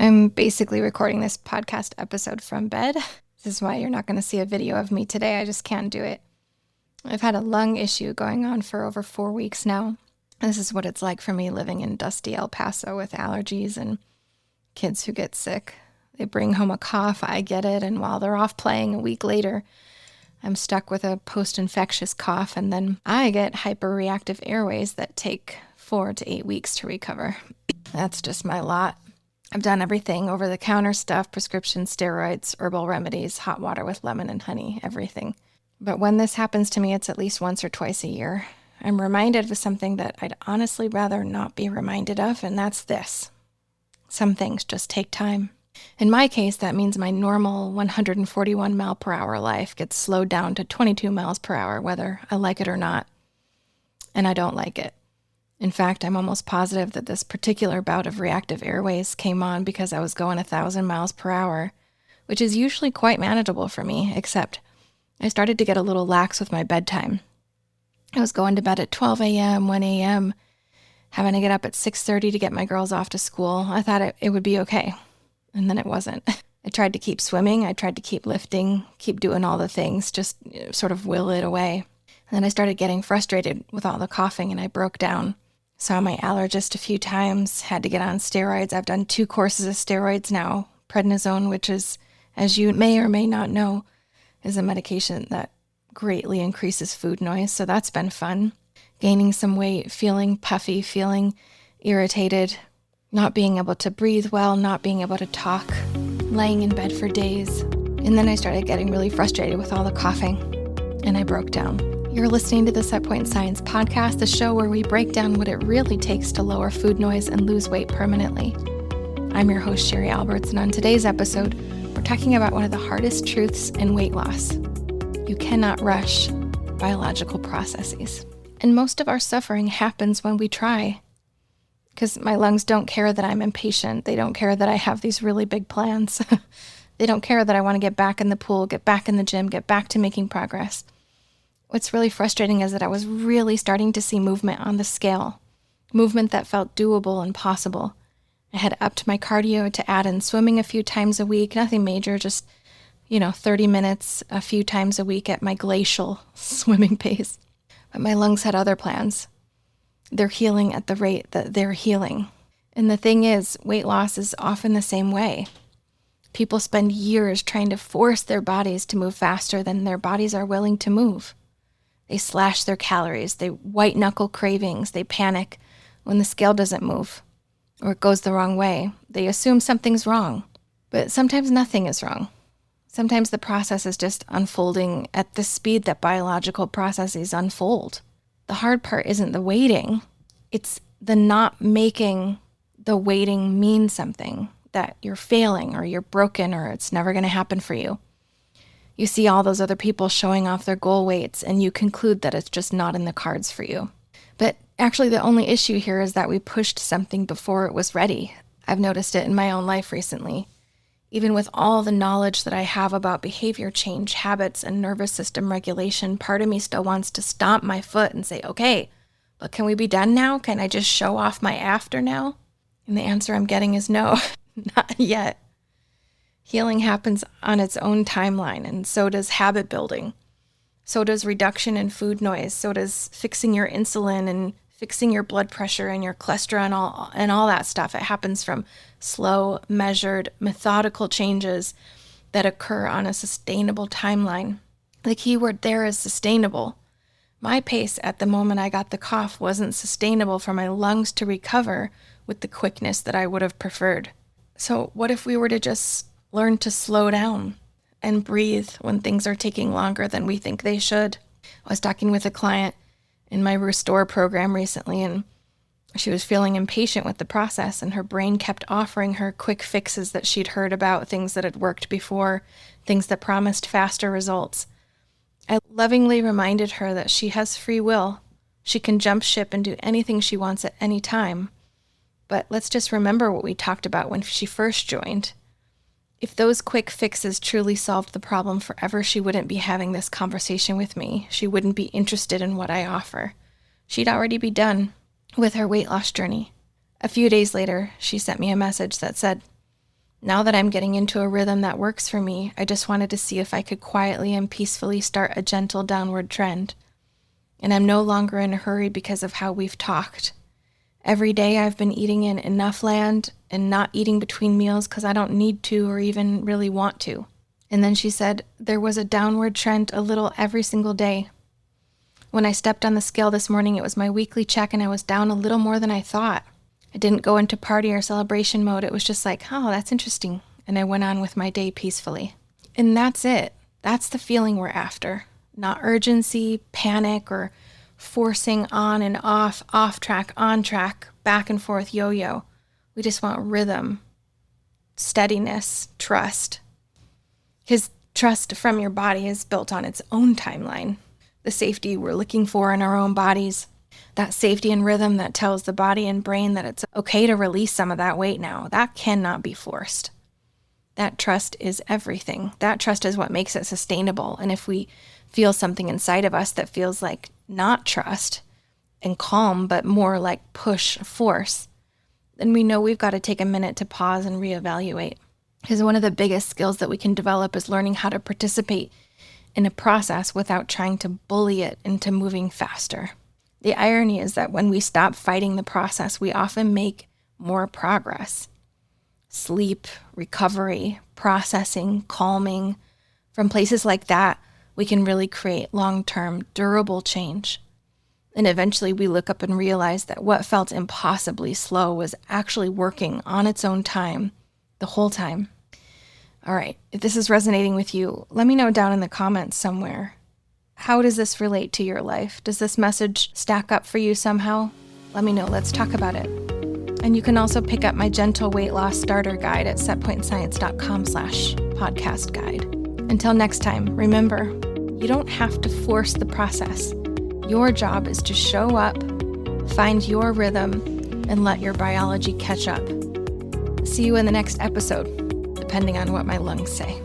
I'm basically recording this podcast episode from bed. This is why you're not going to see a video of me today. I just can't do it. I've had a lung issue going on for over 4 weeks now. This is what it's like for me living in dusty El Paso with allergies and kids who get sick. They bring home a cough, I get it, and while they're off playing a week later, I'm stuck with a post-infectious cough, and then I get hyperreactive airways that take 4 to 8 weeks to recover. That's just my lot. I've done everything, over-the-counter stuff, prescription steroids, herbal remedies, hot water with lemon and honey, everything. But when this happens to me, it's at least once or twice a year. I'm reminded of something that I'd honestly rather not be reminded of, and that's this. Some things just take time. In my case, that means my normal 141 mile per hour life gets slowed down to 22 miles per hour, whether I like it or not. And I don't like it. In fact, I'm almost positive that this particular bout of reactive airways came on because I was going 1,000 miles per hour, which is usually quite manageable for me, except I started to get a little lax with my bedtime. I was going to bed at 12 a.m., 1 a.m., having to get up at 6:30 to get my girls off to school. I thought it would be okay, and then it wasn't. I tried to keep swimming, I tried to keep lifting, keep doing all the things, just sort of will it away. And then I started getting frustrated with all the coughing, and I broke down. Saw my allergist a few times, had to get on steroids. I've done 2 courses of steroids now. Prednisone, which is, as you may or may not know, is a medication that greatly increases food noise, so that's been fun. Gaining some weight, feeling puffy, feeling irritated, not being able to breathe well, not being able to talk, laying in bed for days. And then I started getting really frustrated with all the coughing, and I broke down. You're listening to the Set Point Science Podcast, the show where we break down what it really takes to lower food noise and lose weight permanently. I'm your host, Sherry Alberts, and on today's episode, we're talking about one of the hardest truths in weight loss. You cannot rush biological processes. And most of our suffering happens when we try. Because my lungs don't care that I'm impatient. They don't care that I have these really big plans. They don't care that I want to get back in the pool, get back in the gym, get back to making progress. What's really frustrating is that I was really starting to see movement on the scale, movement that felt doable and possible. I had upped my cardio to add in swimming a few times a week, nothing major, just, 30 minutes a few times a week at my glacial swimming pace. But my lungs had other plans. They're healing at the rate that they're healing. And the thing is, weight loss is often the same way. People spend years trying to force their bodies to move faster than their bodies are willing to move. They slash their calories, they white-knuckle cravings, they panic when the scale doesn't move or it goes the wrong way. They assume something's wrong, but sometimes nothing is wrong. Sometimes the process is just unfolding at the speed that biological processes unfold. The hard part isn't the waiting, it's the not making the waiting mean something, that you're failing or you're broken or it's never going to happen for you. You see all those other people showing off their goal weights, and you conclude that it's just not in the cards for you. But actually, the only issue here is that we pushed something before it was ready. I've noticed it in my own life recently. Even with all the knowledge that I have about behavior change, habits, and nervous system regulation, part of me still wants to stomp my foot and say, okay, but can we be done now? Can I just show off my after now? And the answer I'm getting is no, not yet. Healing happens on its own timeline, and so does habit building. So does reduction in food noise. So does fixing your insulin and fixing your blood pressure and your cholesterol and all that stuff. It happens from slow, measured, methodical changes that occur on a sustainable timeline. The key word there is sustainable. My pace at the moment I got the cough wasn't sustainable for my lungs to recover with the quickness that I would have preferred. So what if we were to just learn to slow down and breathe when things are taking longer than we think they should? I was talking with a client in my Restore program recently, and she was feeling impatient with the process, and her brain kept offering her quick fixes that she'd heard about, things that had worked before, things that promised faster results. I lovingly reminded her that she has free will. She can jump ship and do anything she wants at any time. But let's just remember what we talked about when she first joined. If those quick fixes truly solved the problem forever, she wouldn't be having this conversation with me. She wouldn't be interested in what I offer. She'd already be done with her weight loss journey. A few days later, she sent me a message that said, Now that I'm getting into a rhythm that works for me, I just wanted to see if I could quietly and peacefully start a gentle downward trend. And I'm no longer in a hurry because of how we've talked. Every day I've been eating in enough land and not eating between meals because I don't need to or even really want to. And then she said there was a downward trend a little every single day. When I stepped on the scale this morning, it was my weekly check and I was down a little more than I thought. I didn't go into party or celebration mode. It was just like, oh, that's interesting. And I went on with my day peacefully. And that's it. That's the feeling we're after. Not urgency, panic, or forcing on and off track, on track, back and forth yo-yo. We just want rhythm, steadiness, trust. Because trust from your body is built on its own timeline. The safety we're looking for in our own bodies. That safety and rhythm that tells the body and brain that it's okay to release some of that weight now. That cannot be forced. That trust is everything. That trust is what makes it sustainable. And if we feel something inside of us that feels like not trust and calm, but more like push, force, then we know we've got to take a minute to pause and reevaluate. Because one of the biggest skills that we can develop is learning how to participate in a process without trying to bully it into moving faster. The irony is that when we stop fighting the process, we often make more progress. Sleep, recovery, processing, calming. From places like that, we can really create long-term, durable change. And eventually we look up and realize that what felt impossibly slow was actually working on its own time the whole time. All right, if this is resonating with you, let me know down in the comments somewhere. How does this relate to your life? Does this message stack up for you somehow? Let me know. Let's talk about it. And you can also pick up my gentle weight loss starter guide at setpointscience.com/podcast guide. Until next time, remember, you don't have to force the process. Your job is to show up, find your rhythm, and let your biology catch up. See you in the next episode, depending on what my lungs say.